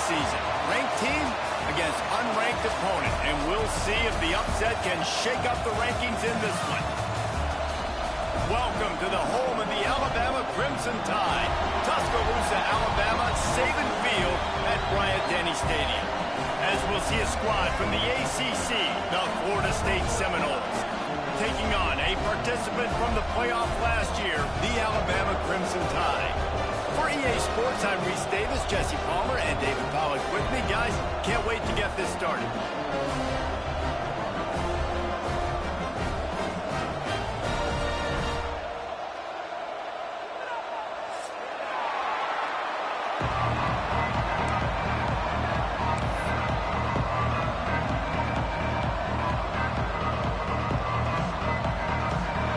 season. Ranked team against unranked opponent, and we'll see if the upset can shake up the rankings in this one. Welcome to the home of the Alabama Crimson Tide, Tuscaloosa, Alabama, Saban Field at Bryant-Denny Stadium. As we'll see a squad from the ACC, the Florida State Seminoles, taking on a participant from the playoff last year, the Alabama Crimson Tide. For EA Sports, I'm Reese Davis, Jesse Palmer, and David Pollack with me. Guys, can't wait to get this started.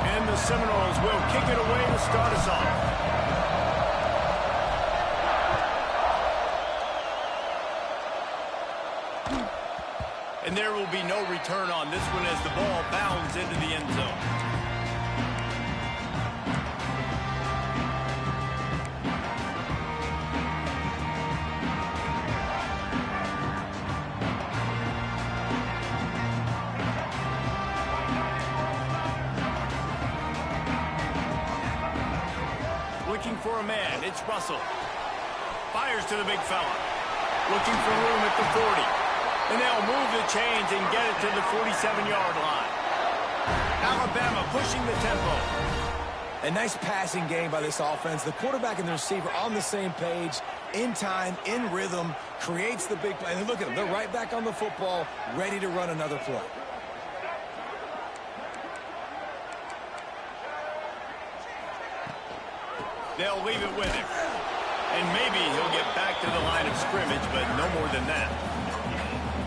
And the Seminoles will kick it away to start us off. And there will be no return on this one as the ball bounds into the end zone. Looking for a man, it's Russell. Fires to the big fella. Looking for room at the 40. And they'll move the chains and get it to the 47-yard line. Alabama pushing the tempo. A nice passing game by this offense. The quarterback and the receiver on the same page, in time, in rhythm, creates the big play. And look at them. They're right back on the football, ready to run another play. They'll leave it with him. And maybe he'll get back to the line of scrimmage, but no more than that.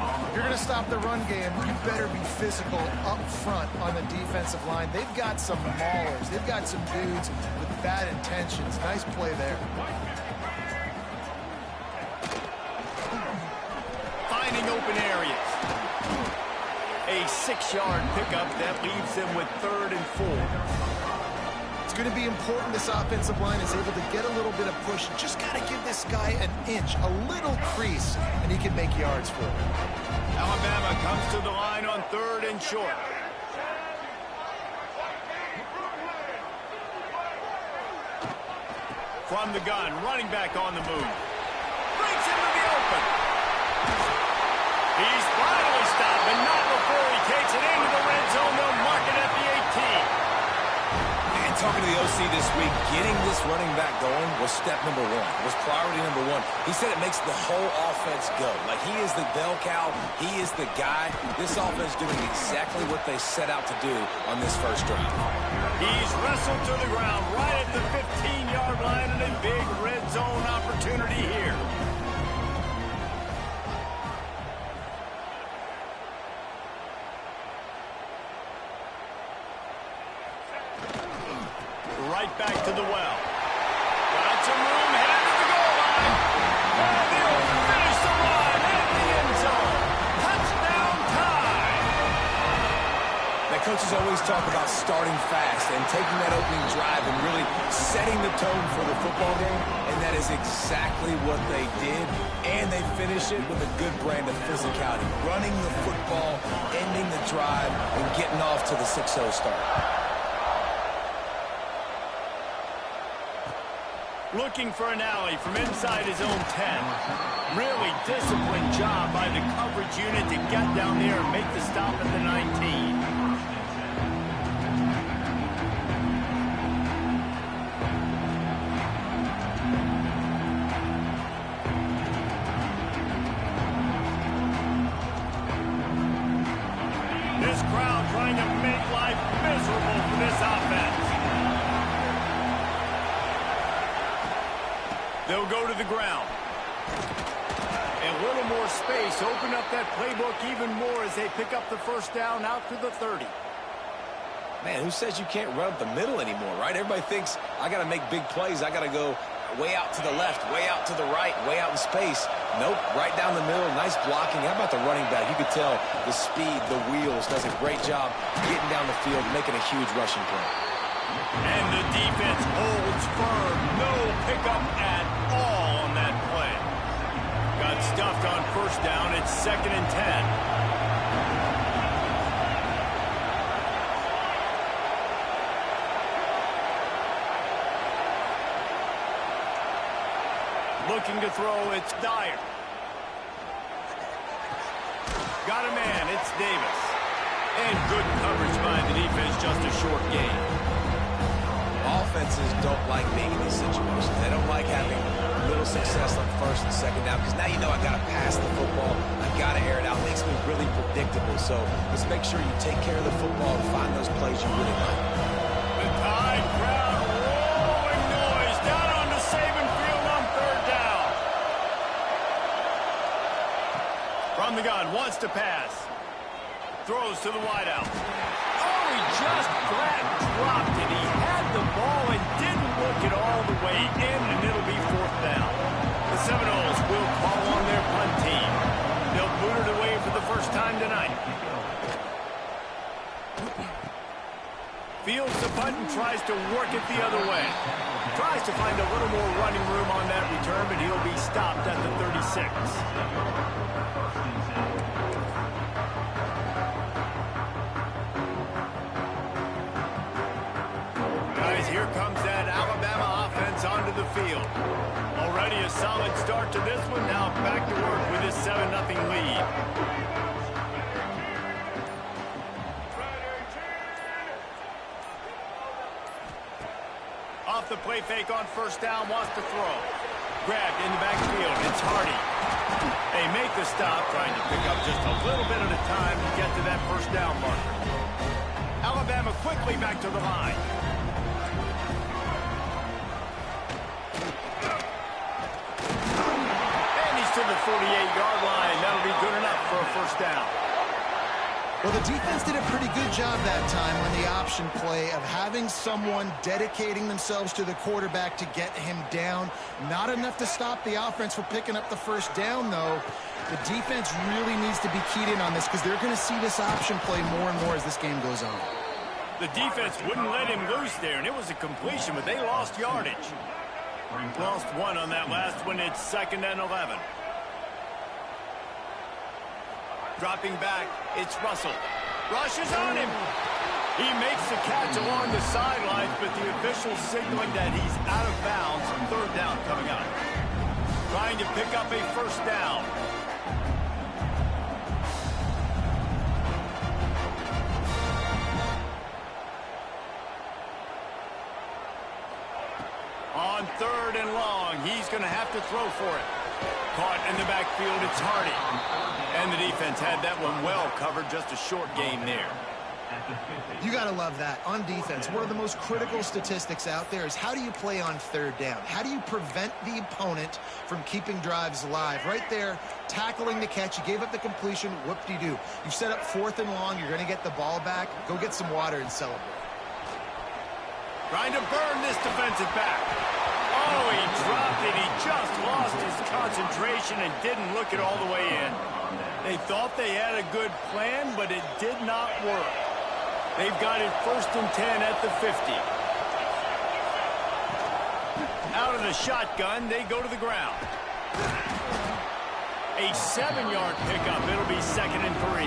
If you're going to stop the run game, you better be physical up front on the defensive line. They've got some maulers. They've got some dudes with bad intentions. Nice play there. Finding open areas. A 6-yard pickup that leaves them with 3rd and 4. It's going to be important this offensive line is able to get a little bit of push. Just got to give this guy an inch, a little crease, and he can make yards for it. Alabama comes to the line on 3rd and short. From the gun, running back on the move. Breaks into the open. He's finally stopped, but not before he takes it into the red zone. They'll mark it at the 18. Talking to the OC this week, getting this running back going was step number 1, was priority number 1. He said it makes the whole offense go. Like, he is the bell cow. He is the guy. This offense doing exactly what they set out to do on this first drive. He's wrestled to the ground right at the 15-yard line and a big red zone opportunity here. Right back to the well. Got some room, headed to the goal line. And they'll finish the run at the end zone. Touchdown time. The coaches always talk about starting fast and taking that opening drive and really setting the tone for the football game, and that is exactly what they did. And they finish it with a good brand of physicality, running the football, ending the drive, and getting off to the 6-0 start. Looking for an alley from inside his own 10. Really disciplined job by the coverage unit to get down there and make the stop at the 19. This crowd trying to make life miserable for this offense. They'll go to the ground. A little more space. Open up that playbook even more as they pick up the first down out to the 30. Man, who says you can't run up the middle anymore, right? Everybody thinks, I got to make big plays. I got to go way out to the left, way out to the right, way out in space. Nope, right down the middle. Nice blocking. How about the running back? You could tell the speed, the wheels, does a great job getting down the field, making a huge rushing play. And the defense holds firm. No pickup at all on that play. Got Next on first down, it's 2nd and 10. Looking to throw, it's Dyer. Got a man, it's Davis. And good coverage by the defense, just a short gain. Offenses don't like being in these situations. They don't like having little success on 1st and 2nd down because now you know I got to pass the football. I got to air it out. It makes me really predictable. So let's make sure you take care of the football and find those plays you really like. The Tide crowd rolling noise down on the Saban field on 3rd down. From the gun, wants to pass. Throws to the wideout. Oh, he just dropped it. He had the ball and didn't look it all the way in, and it'll be 4th down. The Seminoles will call on their punt team. They'll boot it away for the first time tonight. Fields the punt and tries to work it the other way. Tries to find a little more running room on that return, but he'll be stopped at the 36. Here comes that Alabama offense onto the field. Already a solid start to this one. Now back to work with his 7-0 lead. Off the play fake on first down, wants to throw. Grabbed in the backfield. It's Hardy. They make the stop, trying to pick up just a little bit at a time to get to that first down marker. Alabama quickly back to the line. To the 48-yard line. That'll be good enough for a first down. Well, the defense did a pretty good job that time on the option play of having someone dedicating themselves to the quarterback to get him down. Not enough to stop the offense from picking up the first down, though. The defense really needs to be keyed in on this because they're going to see this option play more and more as this game goes on. The defense wouldn't let him loose there, and it was a completion, but they lost yardage. Lost one on that last one. It's 2nd and 11. Dropping back, it's Russell. Rushes on him. He makes the catch along the sidelines, but the official signaling that he's out of bounds. 3rd down coming up. Trying to pick up a first down. On 3rd and long, he's going to have to throw for it. Caught in the backfield, it's Hardy. And the defense had that one well covered, just a short gain there. You got to love that. On defense, one of the most critical statistics out there is how do you play on 3rd down? How do you prevent the opponent from keeping drives alive? Right there, tackling the catch. You gave up the completion. Whoop-de-doo. You set up 4th and long. You're going to get the ball back. Go get some water and celebrate. Trying to burn this defensive back. Oh, he dropped it. He just lost his concentration and didn't look it all the way in. They thought they had a good plan, but it did not work. They've got it 1st and 10 at the 50. Out of the shotgun, they go to the ground. A 7-yard pickup. It'll be 2nd and 3.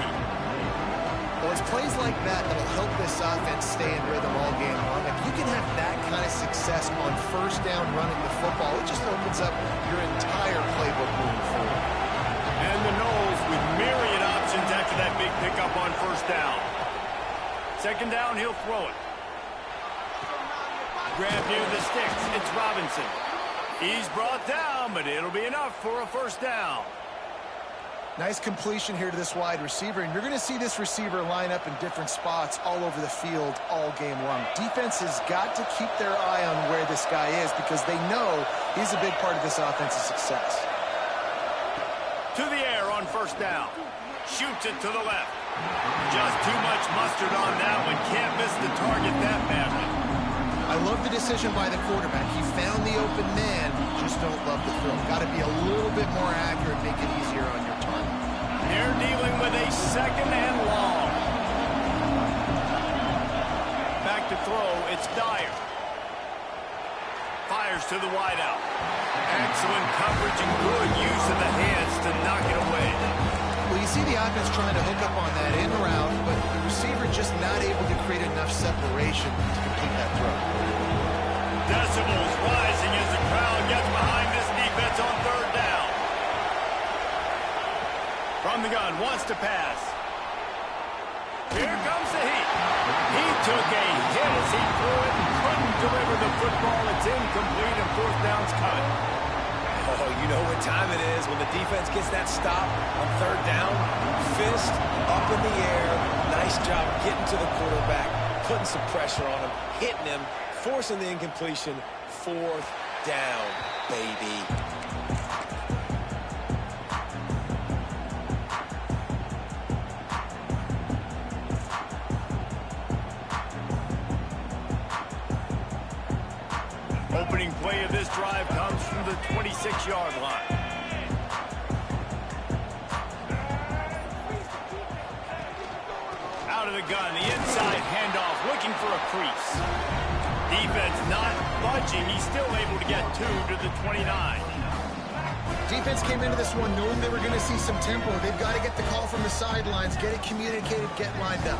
Well, it's plays like that that'll help this offense stay in rhythm all game long. If you can have that kind of success on first down running the football, it just opens up your entire playbook moving forward. And the Noles with myriad options after that big pickup on first down. 2nd down, he'll throw it. Grab near the sticks. It's Robinson. He's brought down, but it'll be enough for a first down. Nice completion here to this wide receiver, and you're going to see this receiver line up in different spots all over the field all game long. Defense has got to keep their eye on where this guy is because they know he's a big part of this offense's success. To the air on first down. Shoots it to the left. Just too much mustard on that one. Can't miss the target that badly. I love the decision by the quarterback. He found the open man, just don't love the throw. Got to be a little bit more accurate, make it easier on your target. They're dealing with a 2nd and long. Back to throw, it's Dyer. Fires fires to the wideout. Excellent coverage and good use of the hands to knock it away. Well, you see the offense trying to hook up on that in route, but the receiver just not able to create enough separation to complete that throw. Decibels rising as the crowd gets behind this defense on third down. From the gun, wants to pass. Here comes the heat. He took a hit as he threw it and couldn't deliver the football. It's incomplete and fourth down's cut. Oh, you know what time it is when the defense gets that stop on third down. Fist up in the air. Nice job getting to the quarterback, putting some pressure on him, hitting him, forcing the incompletion. Fourth down, baby. Opening play of this drive comes from the 26-yard line. Out of the gun, the inside handoff, looking for a crease. Defense not budging. He's still able to get 2 to the 29. Defense came into this one knowing they were going to see some tempo. They've got to get the call from the sidelines, get it communicated, get lined up.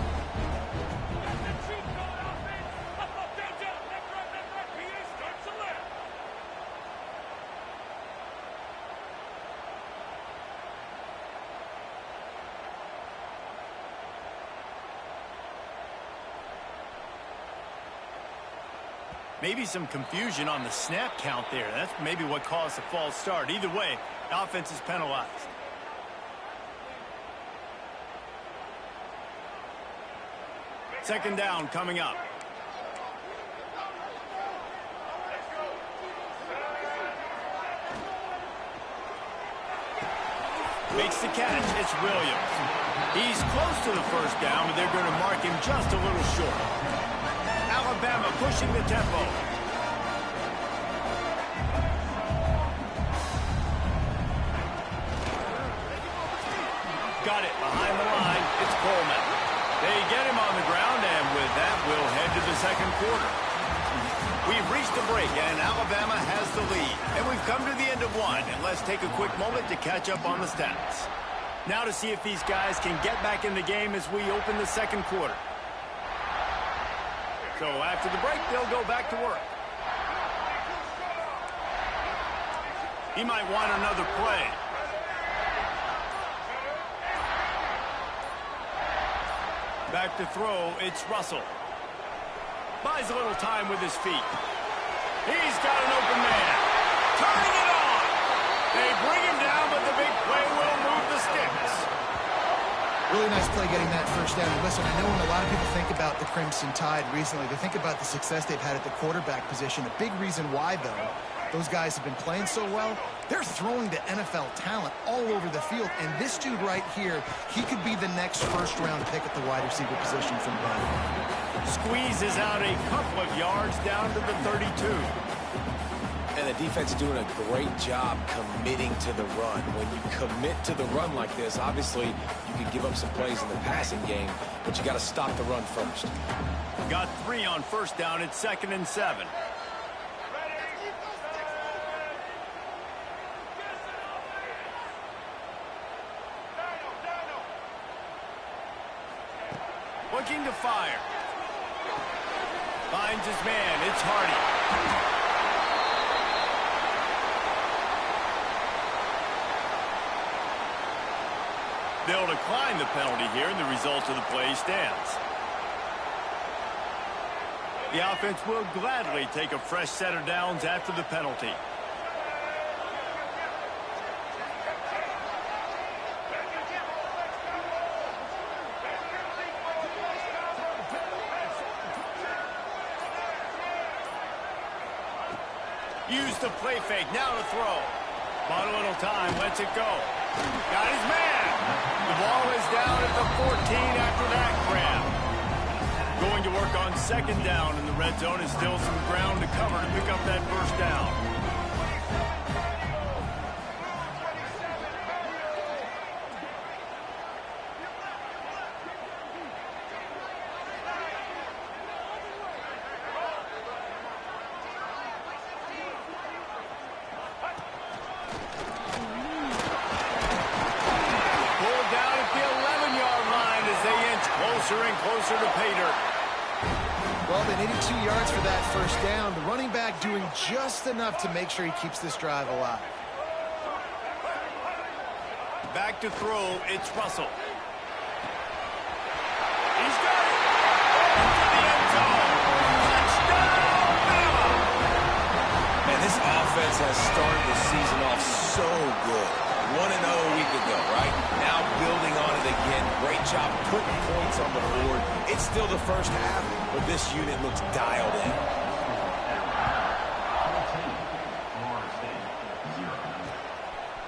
Maybe some confusion on the snap count there. That's maybe what caused the false start. Either way, offense is penalized. Second down coming up. Makes the catch. It's Williams. He's close to the first down, but they're going to mark him just a little short. Alabama pushing the tempo. Got it behind the line. It's Coleman. They get him on the ground, and with that, we'll head to the second quarter. We've reached the break, and Alabama has the lead. And we've come to the end of one, and let's take a quick moment to catch up on the stats. Now to see if these guys can get back in the game as we open the second quarter. So after the break, they'll go back to work. He might want another play. Back to throw, it's Russell. Buys a little time with his feet. He's got an open man. Turning it on. They bring him down, but the big play will move the sticks. Really nice play getting that first down. And listen, I know when a lot of people think about the Crimson Tide recently, they think about the success they've had at the quarterback position. A big reason why, though, those guys have been playing so well, they're throwing to NFL talent all over the field. And this dude right here, he could be the next first-round pick at the wide receiver position from Bama. Squeezes out a couple of yards down to the 32. And the defense is doing a great job committing to the run. When you commit to the run like this, obviously you can give up some plays in the passing game, but you got to stop the run first. Got 3 on first down. It's 2nd and 7. Looking to fire. Finds his man. It's Hardy. They'll decline the penalty here, and the result of the play stands. The offense will gladly take a fresh set of downs after the penalty. Use the play fake, now to throw. Bought a little time, lets it go. Got his man. The ball is down at the 14 after that grab. Going to work on second down in the red zone, and still some ground to cover to pick up that first down. closer and closer to pay dirt. Well, they needed 2 yards for that first down. The running back doing just enough to make sure he keeps this drive alive. Back to throw, it's Russell. He's got it! Into the end zone! Touchdown, Bama! Man, this offense has started the season off so good. 1-0 a week ago, right? Now building on it again. Great job putting points on the board. It's still the first half, but this unit looks dialed in.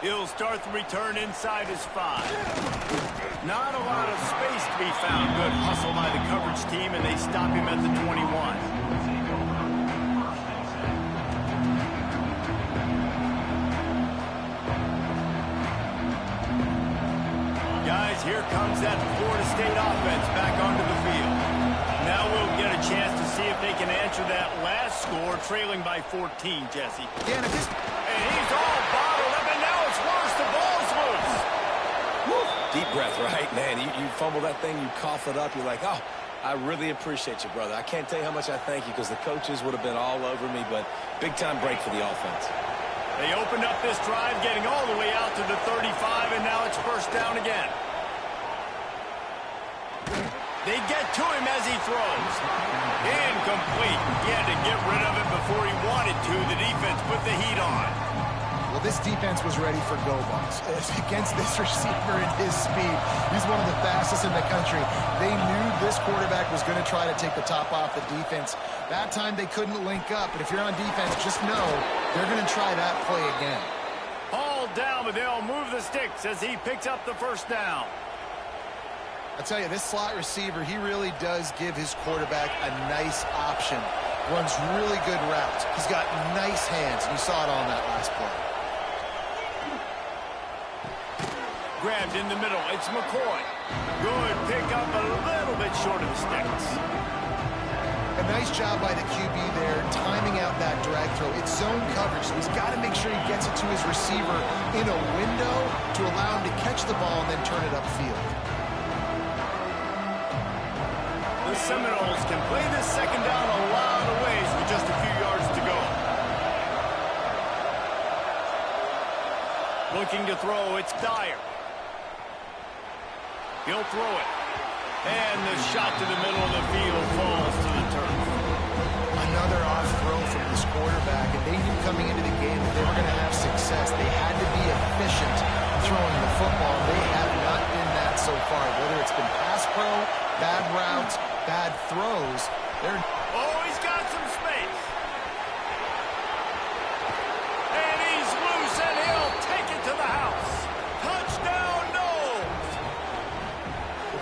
He'll start the return inside his 5. Not a lot of space to be found. Good hustle by the coverage team, and they stop him at the 21. Guys, here comes that Florida State offense back onto the field. Now we'll get a chance to see if they can answer that last score, trailing by 14, Jesse. Yeah, and And he's all bottled up, and now it's worse. The ball's loose. Woo. Deep breath, right? Man, you fumble that thing, you cough it up, you're like, oh, I really appreciate you, brother. I can't tell you how much I thank you because the coaches would have been all over me, but big-time break for the offense. They opened up this drive, getting all the way out to the 35, and now it's first down again. They get to him as he throws. Incomplete. He had to get rid of it before he wanted to. The defense put the heat on. well, this defense was ready for go balls. Against this receiver and his speed, he's one of the fastest in the country. They knew this quarterback was going to try to take the top off the defense. That time they couldn't link up, but if you're on defense, just know they're going to try that play again. All down, but they'll move the sticks as he picks up the first down. I tell you, this slot receiver, he really does give his quarterback a nice option. Runs really good routes. He's got nice hands, and you saw it on that last play. Grabbed in the middle. It's McCoy. Good pick up, a little bit short of the sticks. A nice job by the QB there, timing out that drag throw. It's zone coverage, so he's got to make sure he gets it to his receiver in a window to allow him to catch the ball and then turn it upfield. The Seminoles can play this second down a lot of ways with just a few yards to go. Looking to throw, it's Dyer. He'll throw it. And the shot to the middle of the field falls to the turf. Another off throw from this quarterback, and they knew coming into the game that they were going to have success. They had to be efficient throwing the football. They have not been that so far. Whether it's been pass pro, bad routes, bad throws, they're... Oh, he's got some space. And he's loose, and he'll take it to the house. Touchdown, Noles.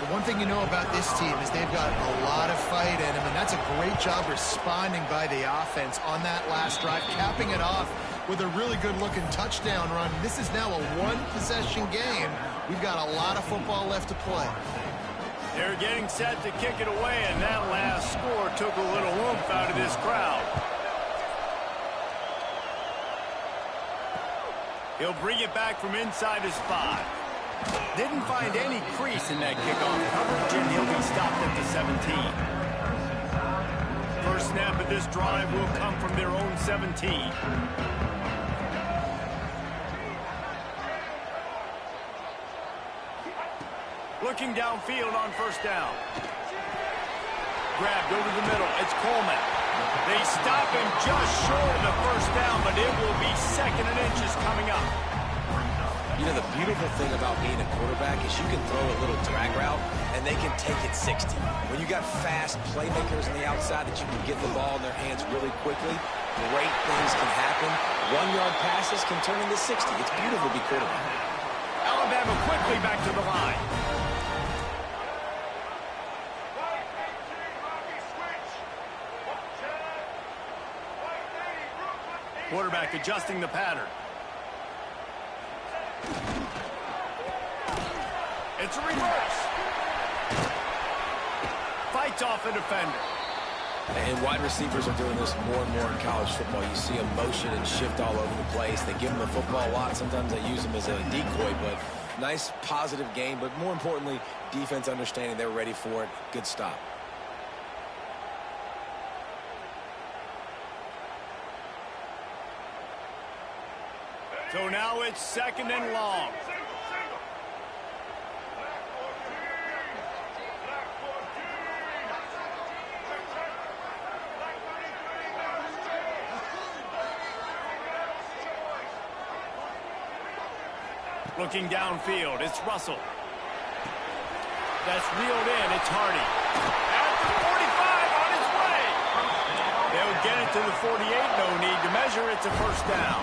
The one thing you know about this team is they've got a lot of fight in them, and that's a great job responding by the offense on that last drive, capping it off with a really good-looking touchdown run. This is now a one-possession game. We've got a lot of football left to play. They're getting set to kick it away, and that last score took a little oomph out of this crowd. He'll bring it back from inside his 5. Didn't find any crease in that kickoff coverage, and he'll be stopped at the 17. First snap of this drive will come from their own 17. Looking downfield on first down. Grabbed over the middle. It's Coleman. They stop him just short of the first down, but it will be second and inches coming up. You know, the beautiful thing about being a quarterback is you can throw a little drag route, and they can take it 60. When you got fast playmakers on the outside that you can get the ball in their hands really quickly, great things can happen. 1-yard passes can turn into 60. It's beautiful to be quarterback. Alabama quickly back to the line. Quarterback adjusting the pattern. It's a reverse. Fights off a defender. And wide receivers are doing this more and more in college football. You see them motion and shift all over the place. They give them the football a lot. Sometimes they use them as a decoy, but Nice, positive game, but more importantly, defense understanding they're ready for it. Good stop. So now it's 2nd and long. Looking downfield, it's Russell. That's reeled in, it's Hardy. At the 45, on his way. They'll get it to the 48, no need to measure, it's a first down.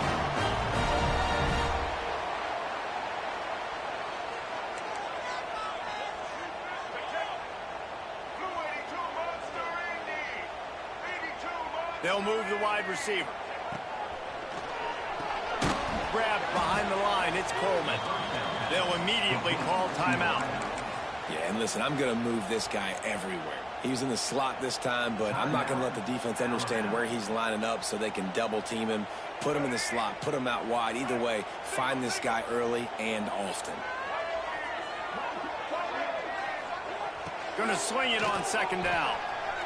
They'll move the wide receiver. Grabbed behind the line, it's Coleman. They'll immediately call timeout. Yeah, and listen, I'm going to move this guy everywhere. He was in the slot this time, but I'm not going to let the defense understand where he's lining up so they can double team him, put him in the slot, put him out wide. Either way, find this guy early and often. Going to swing it on 2nd down.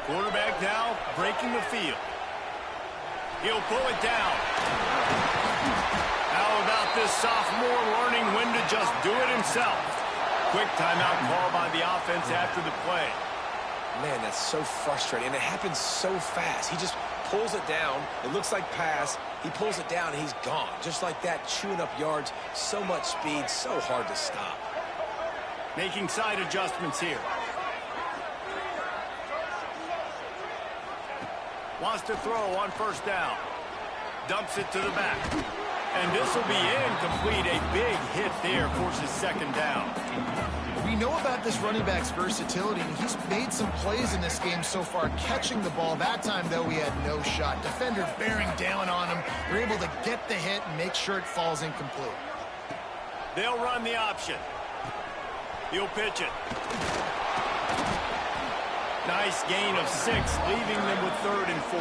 Quarterback now breaking the field. He'll pull it down. How about this sophomore learning when to just do it himself? Quick timeout call by the offense after the play. Man, that's so frustrating. And it happens so fast. He just pulls it down. It looks like pass. He pulls it down, and he's gone. Just like that, chewing up yards. So much speed, so hard to stop. Making side adjustments here. Wants to throw on 1st down. Dumps it to the back. And this will be incomplete. A big hit there, forces 2nd down. We know about this running back's versatility, and he's made some plays in this game so far catching the ball. That time, though, he had no shot. Defender bearing down on him. They're able to get the hit and make sure it falls incomplete. They'll run the option. He'll pitch it. Nice gain of 6, leaving them with 3rd and 4.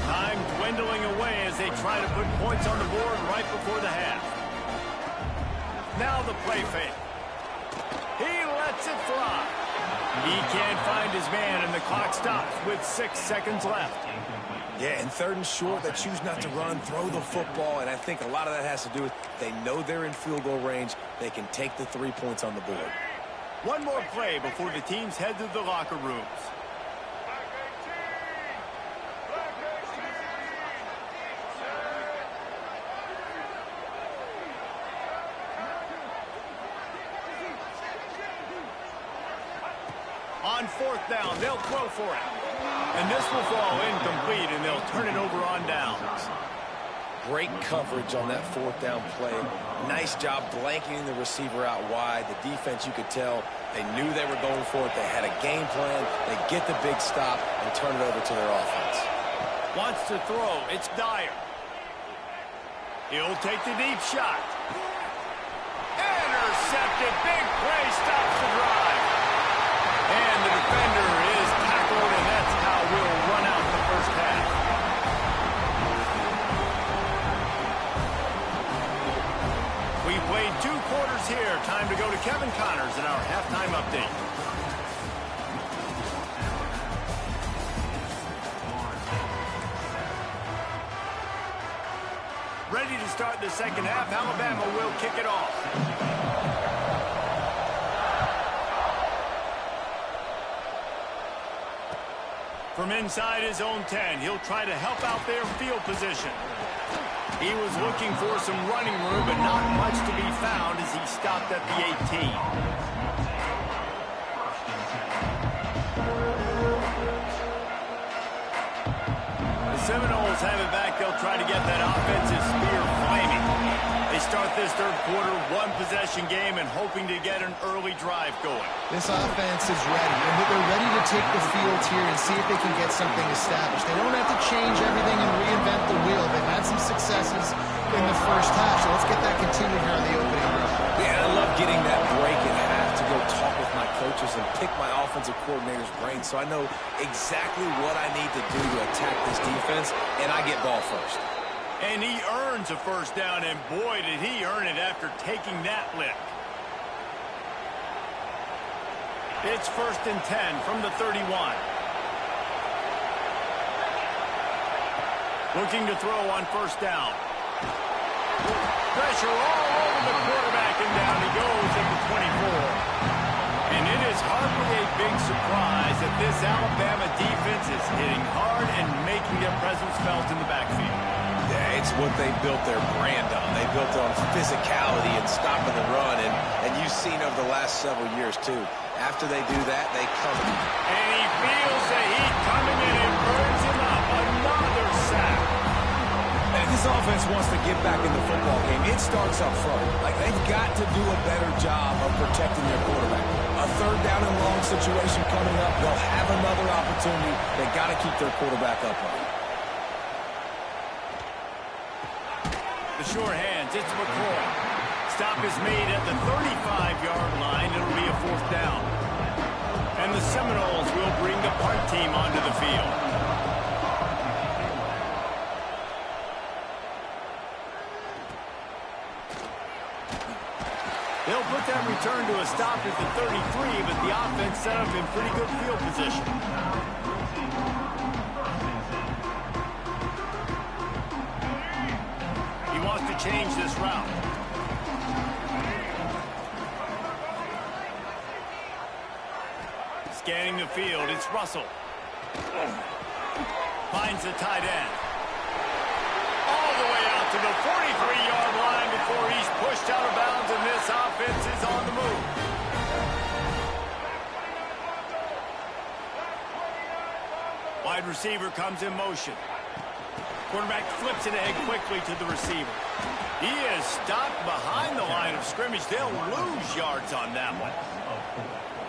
Time dwindling away as they try to put points on the board right before the half. Now the play fake. He lets it fly. He can't find his man, and the clock stops with 6 seconds left. Yeah, and 3rd and short, they choose not to run, throw the football, and I think a lot of that has to do with they know they're in field goal range. They can take the 3 points on the board. One more play before the teams head to the locker rooms. On 4th down, they'll throw for it. And this will fall incomplete, and they'll turn it over on downs. Great coverage on that 4th down play. Nice job blanketing the receiver out wide. The defense, you could tell, they knew they were going for it. They had a game plan. They get the big stop and turn it over to their offense. Wants to throw. It's Dyer. He'll take the deep shot. Intercepted. Big play stops the drive. And the defender is tackled, and that's how we'll run out the first half. We played 2 quarters here. Time to go to Kevin Connors in our halftime update. Ready to start the 2nd half. Alabama will kick it off. From inside his own 10, he'll try to help out their field position. He was looking for some running room, but not much to be found as he stopped at the 18. The Seminoles have it back. They'll try to get that offensive spear flaming. They start this 3rd quarter, 1-possession game, and hoping to get an early drive going. This offense is ready, and they're ready to take the field here and see if they can get something established. They don't have to change everything and reinvent the wheel. They've had some successes in the first half, so let's get that continued here on the opening drive. Yeah, I love getting that break in half to go talk with my coaches and pick my offensive coordinator's brain so I know exactly what I need to do to attack this defense, and I get ball first. And he earns a first down, and boy, did he earn it after taking that lick. It's 1st and 10 from the 31. Looking to throw on first down. Pressure all over the quarterback, and down he goes at the 24. And it is hardly a big surprise that this Alabama defense is hitting hard and making their presence felt in the backfield. Yeah, it's what they built their brand on. They built it on physicality and stopping the run, and you've seen over the last several years, too. After they do that, they come. And he feels the heat coming in and burns him up. Another sack. And if this offense wants to get back in the football game, it starts up front. Like, they've got to do a better job of protecting their quarterback. A 3rd down and long situation coming up. They'll have another opportunity. They got to keep their quarterback upright. The sure hands, it's McCoy. Stop is made at the 35-yard line. It'll be a 4th down. And the Seminoles will bring the punt team onto the field. They'll put that return to a stop at the 33, but the offense set up in pretty good field position. He wants to change this route. Scanning the field, it's Russell. Finds the tight end. All the way out to the 43-yard line before he's pushed out of bounds, and this offense is on the move. Wide receiver comes in motion. Quarterback flips it ahead quickly to the receiver. He is stopped behind the line of scrimmage. They'll lose yards on that one.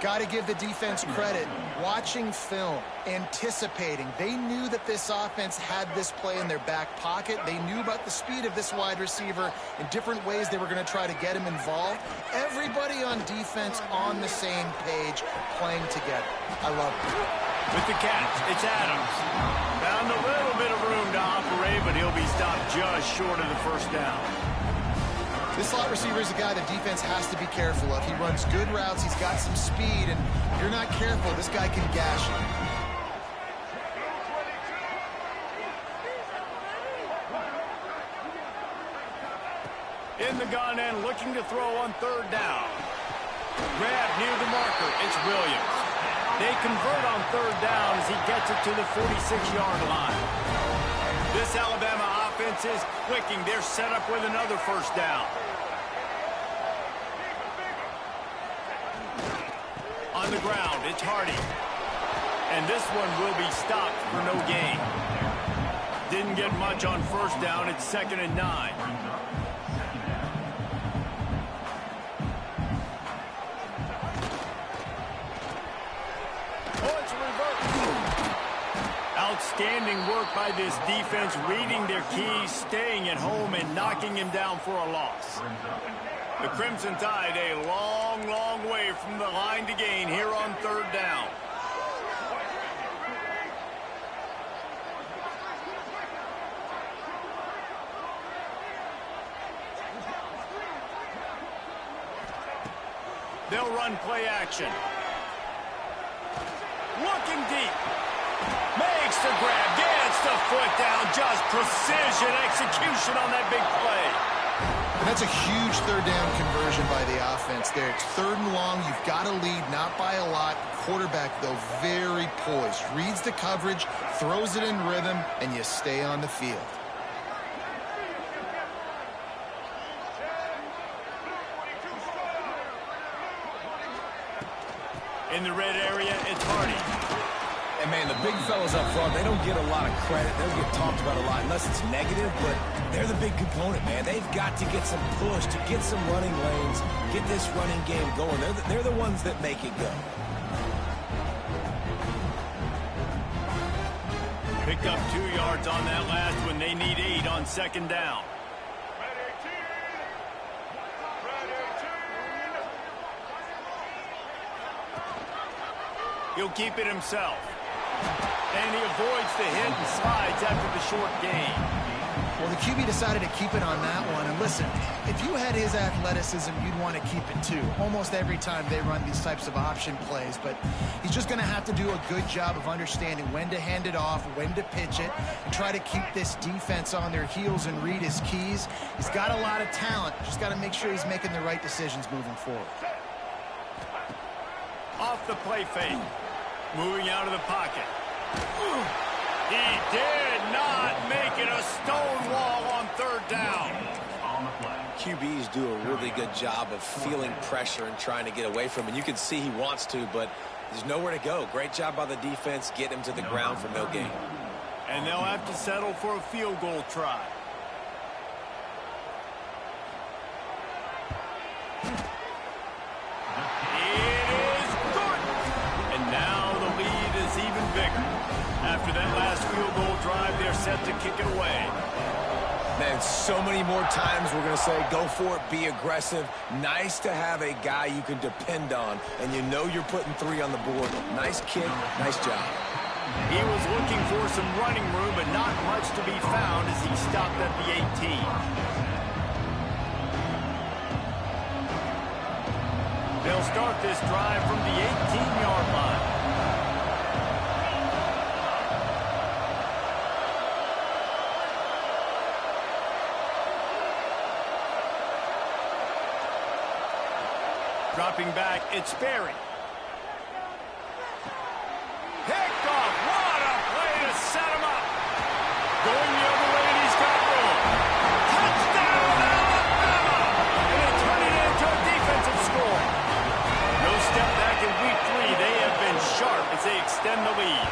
Got to give the defense credit. Watching film, anticipating. They knew that this offense had this play in their back pocket. They knew about the speed of this wide receiver and different ways they were going to try to get him involved. Everybody on defense on the same page, playing together. I love it. With the catch, it's Adams. Found a little bit of room to operate, but he'll be stopped just short of the first down. This slot receiver is a guy the defense has to be careful of. He runs good routes. He's got some speed, and if you're not careful, this guy can gash you. In the gun and looking to throw on 3rd down. Grab near the marker. It's Williams. They convert on 3rd down as he gets it to the 46-yard line. This Alabama offense is clicking. They're set up with another first down. On the ground, it's Hardy. And this one will be stopped for no gain. Didn't get much on first down. It's 2nd and 9. Outstanding work by this defense, reading their keys, staying at home, and knocking him down for a loss. The Crimson Tide a long, long way from the line to gain here on 3rd down. They'll run play action. Looking deep. Makes the grab, gets the foot down, just precision execution on that big play. And that's a huge 3rd down conversion by the offense there. It's 3rd and long. You've got to lead, not by a lot. Quarterback, though, very poised. Reads the coverage, throws it in rhythm, and you stay on the field. In the red area, it's Hardy. And, man, the big fellas up front, they don't get a lot of credit. They don't get talked about a lot unless it's negative, but they're the big component, man. They've got to get some push, to get some running lanes, get this running game going. They're the ones that make it go. Picked up 2 yards on that last one. They need 8 on 2nd down. He'll keep it himself. And he avoids the hit and slides after the short gain. Well, the QB decided to keep it on that one. And listen, if you had his athleticism, you'd want to keep it too. Almost every time they run these types of option plays. But he's just going to have to do a good job of understanding when to hand it off, when to pitch it, and try to keep this defense on their heels and read his keys. He's got a lot of talent. Just got to make sure he's making the right decisions moving forward. Off the play fake. Moving out of the pocket. He did not make it a stone wall on third down. QBs do a really good job of feeling pressure and trying to get away from it. You can see he wants to, but there's nowhere to go. Great job by the defense, getting him to the ground for no gain. And they'll have to settle for a field goal try. It is good. And now the lead is even bigger. After that last field goal drive, they're set to kick it away. Man, so many more times we're going to say, go for it, be aggressive. Nice to have a guy you can depend on, and you know you're putting 3 on the board. Nice kick, nice job. He was looking for some running room, but not much to be found as he stopped at the 18. They'll start this drive from the 18-yard line. Dropping back, it's Sperry. Picked off. What a play to set him up. Going the other way, and he's got room. Touchdown, Alabama! And they turn it into a defensive score. No step back in week 3. They have been sharp as they extend the lead.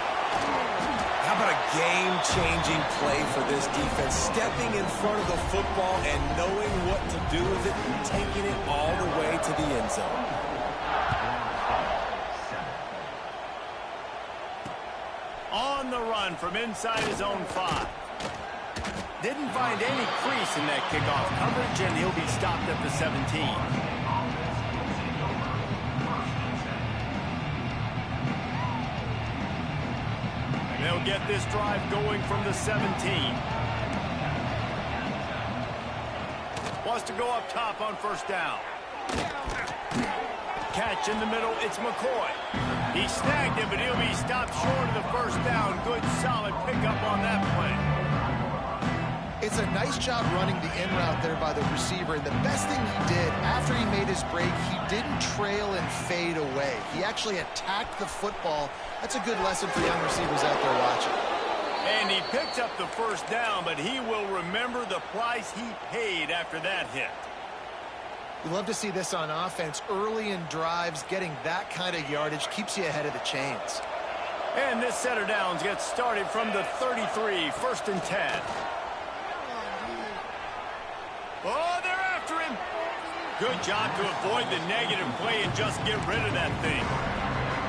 How about a game-changing play for this defense? Stepping in front of the football and knowing what to do with it, taking it all the way to the end zone. On the run from inside his own 5. Didn't find any crease in that kickoff coverage, and he'll be stopped at the 17. They'll get this drive going from the 17. Wants to go up top on first down. Catch in the middle, it's McCoy. He snagged it, but he'll be stopped short of the first down. Good, solid pickup on that play. It's a nice job running the in route there by the receiver. And the best thing he did after he made his break, he didn't trail and fade away. He actually attacked the football. That's a good lesson for young receivers out there watching. And he picked up the first down, but he will remember the price he paid after that hit. We love to see this on offense. Early in drives, getting that kind of yardage keeps you ahead of the chains. And this set of downs gets started from the 33, 1st and 10. Oh, they're after him. Good job to avoid the negative play and just get rid of that thing.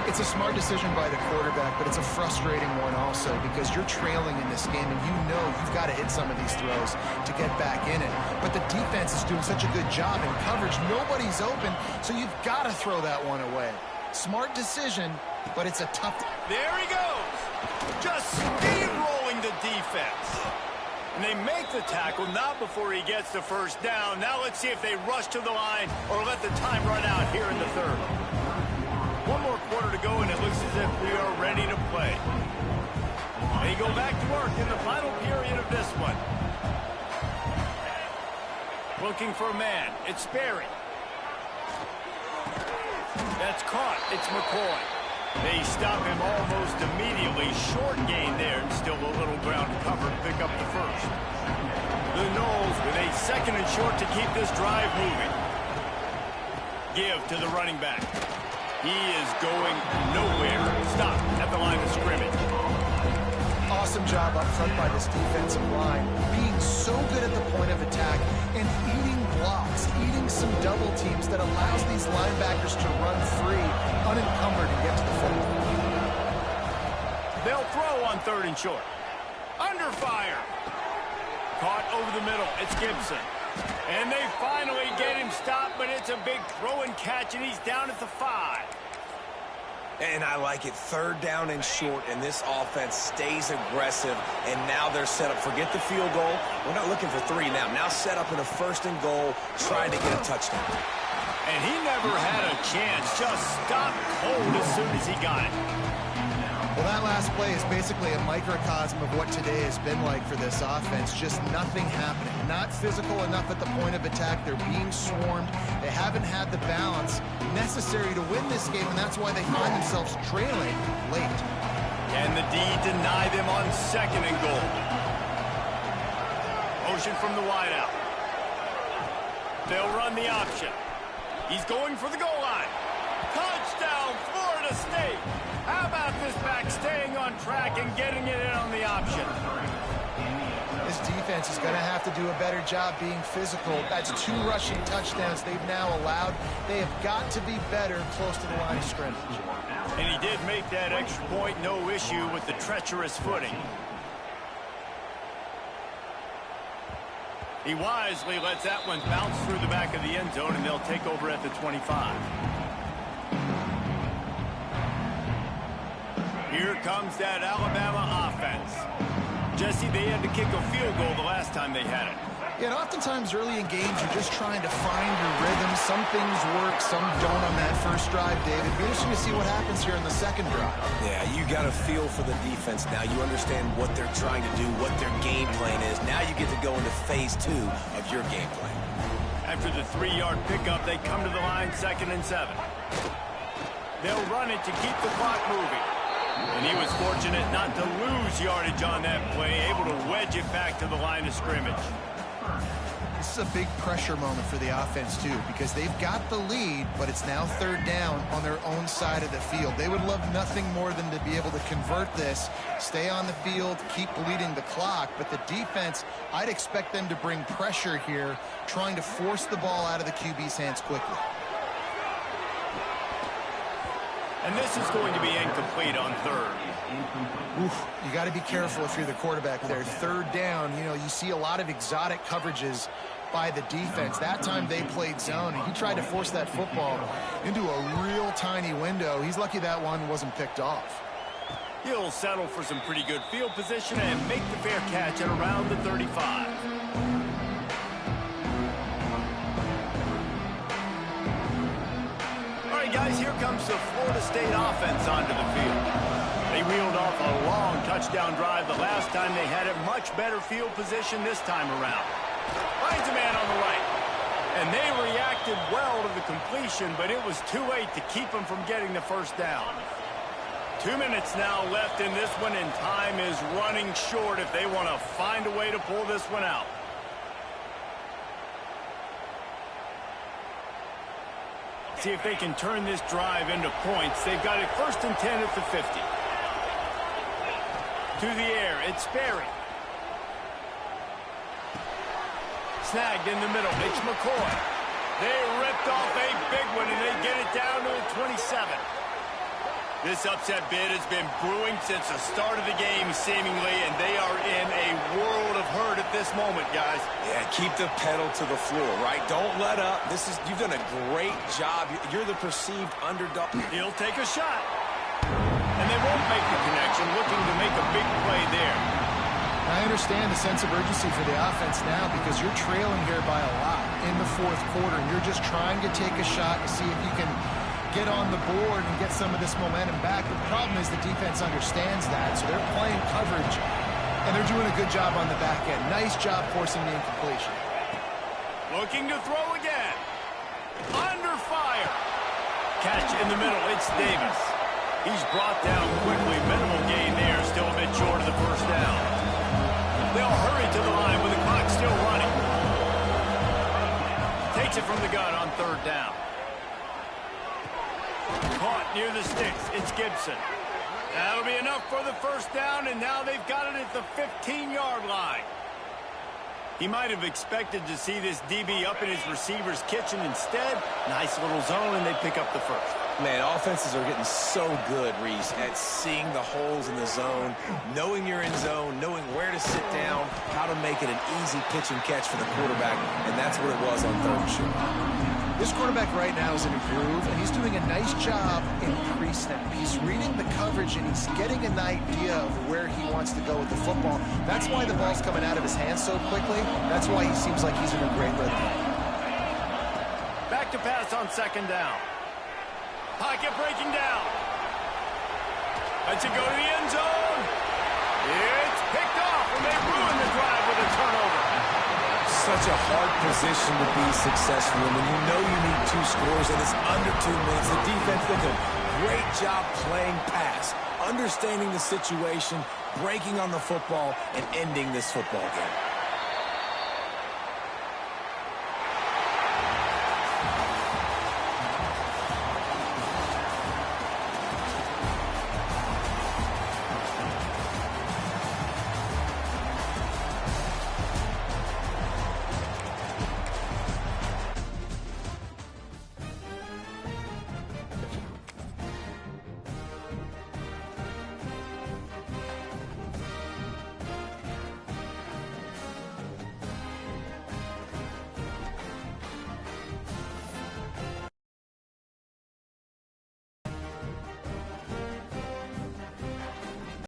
It's a smart decision by the quarterback, but it's a frustrating one also because you're trailing in this game and you know you've got to hit some of these throws to get back in it. But the defense is doing such a good job in coverage. Nobody's open, so you've got to throw that one away. Smart decision, but it's a tough... There he goes. Just steamrolling the defense. And they make the tackle, not before he gets the first down. Now let's see if they rush to the line or let the time run out here in the 3rd. One more quarter to go, and it looks as if we are ready to play. They go back to work in the final period of this one. Looking for a man. It's Sperry. That's caught. It's McCoy. They stop him almost immediately. Short gain there, and still a little ground cover to pick up the first. The Noles with a 2nd and short to keep this drive moving. Give to the running back. He is going nowhere. Stop at the line of scrimmage. Awesome job up front by this defensive line, being so good at the point of attack and eating blocks, eating some double teams that allows these linebackers to run free, unencumbered, and get to the football. They'll throw on 3rd and short. Under fire. Caught over the middle. It's Gibson. And they finally get him stopped, but it's a big throw and catch, and he's down at the 5. And I like it. 3rd down and short, and this offense stays aggressive, and now they're set up. Forget the field goal. We're not looking for 3 now. Now set up in a 1st and goal, trying to get a touchdown. And he never had a chance. Just stopped cold as soon as he got it. Well, that last play is basically a microcosm of what today has been like for this offense. Just nothing happening. Not physical enough at the point of attack. They're being swarmed. They haven't had the balance necessary to win this game, and that's why they find themselves trailing late. Can the D deny them on 2nd and goal? Motion from the wideout. They'll run the option. He's going for the goal line. Touchdown, Florida State. How about this back staying on track and getting it in on the option? This defense is going to have to do a better job being physical. That's 2 rushing touchdowns they've now allowed. They have got to be better close to the line of scrimmage. And he did make that extra point, no issue with the treacherous footing. He wisely lets that one bounce through the back of the end zone, and they'll take over at the 25. Here comes that Alabama offense. Jesse, they had to kick a field goal the last time they had it. Yeah, and oftentimes early in games, you're just trying to find your rhythm. Some things work, some don't on that first drive, David. It'd be interesting to see what happens here in the 2nd drive. Yeah, you got a feel for the defense now. You understand what they're trying to do, what their game plan is. Now you get to go into phase 2 of your game plan. After the 3-yard pickup, they come to the line 2nd and 7. They'll run it to keep the clock moving. And he was fortunate not to lose yardage on that play, able to wedge it back to the line of scrimmage. This is a big pressure moment for the offense, too, because they've got the lead, but it's now 3rd down on their own side of the field. They would love nothing more than to be able to convert this, stay on the field, keep bleeding the clock. But the defense, I'd expect them to bring pressure here, trying to force the ball out of the QB's hands quickly. And this is going to be incomplete on 3rd. Oof, you got to be careful if you're the quarterback there. 3rd down, you know, you see a lot of exotic coverages by the defense. That time they played zone, and he tried to force that football into a real tiny window. He's lucky that one wasn't picked off. He'll settle for some pretty good field position and make the fair catch at around the 35. All right, guys, here comes the Florida State offense onto the field. They reeled off a long touchdown drive the last time they had it. Much better field position this time around. Finds a man on the right. And they reacted well to the completion, but it was too late to keep them from getting the 1st down. 2 minutes now left in this one, and time is running short if they want to find a way to pull this one out. See if they can turn this drive into points. They've got it 1st and 10 at the 50. To the air, it's Sperry. Snagged in the middle, it's McCoy. They ripped off a big one, and they get it down to the 27. This upset bid has been brewing since the start of the game, seemingly, and they are in a world of hurt at this moment, guys. Yeah, keep the pedal to the floor, right? Don't let up. You've done a great job. You're the perceived underdog. He'll take a shot. And they won't make the connection, looking to make a big play there. I understand the sense of urgency for the offense now because you're trailing here by a lot in the 4th quarter, and you're just trying to take a shot to see if you can get on the board and get some of this momentum back. The problem is the defense understands that, so they're playing coverage, and they're doing a good job on the back end. Nice job forcing the incompletion. Looking to throw again. Under fire. Catch in the middle, it's Davis. He's brought down quickly. Minimal gain there, still a bit short of the 1st down. They'll hurry to the line with the clock still running. Takes it from the gun on 3rd down. Caught near the sticks. It's Gibson. That'll be enough for the 1st down, and now they've got it at the 15-yard line. He might have expected to see this DB up in his receiver's kitchen. Instead, nice little zone, and they pick up the 1st. Man, offenses are getting so good, Reese, at seeing the holes in the zone, knowing you're in zone, knowing where to sit down, how to make it an easy pitch and catch for the quarterback, and that's what it was on 3rd and short. This quarterback right now is in a groove, and he's doing a nice job in pre-snap. He's reading the coverage, and he's getting an idea of where he wants to go with the football. That's why the ball's coming out of his hands so quickly. That's why he seems like he's in a great rhythm. Back to pass on second down. Pocket breaking down. Lets it go to the end zone. It's picked off, and they ruin the drive with a turnover. Such a hard position to be successful in when you know you need 2 scores and it's under 2 minutes. The defense did a great job playing pass, understanding the situation, breaking on the football, and ending this football game.